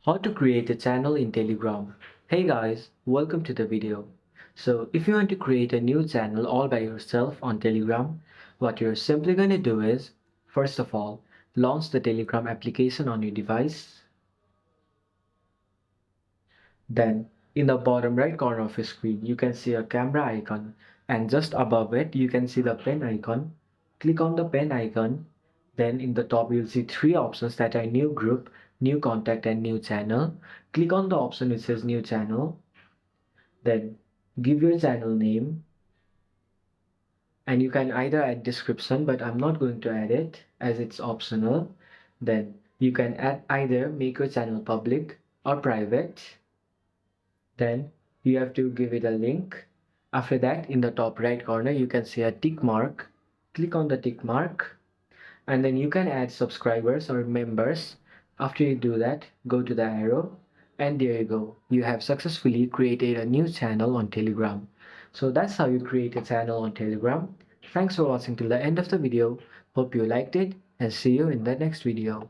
How to create a channel in Telegram. Hey guys, welcome to the video. So if you want to create a new channel all by yourself on Telegram, what you're simply going to do is, first of all, launch the Telegram application on your device. Then in the bottom right corner of your screen, you can see a camera icon, and just above it, you can see the pen icon. Click on the pen icon. Then in the top, you'll see three options that are new group, new contact, and new channel. Click on the option which says new channel. Then give your channel name, and you can either add description, but I'm not going to add it as it's optional. Then you can add either make your channel public or private. Then you have to give it a link. After that, in the top right corner, you can see a tick mark. Click on the tick mark, and then you can add subscribers or members. After you do that, go to the arrow, and there you go. You have successfully created a new channel on Telegram. So that's how you create a channel on Telegram. Thanks for watching till the end of the video. Hope you liked it, and see you in the next video.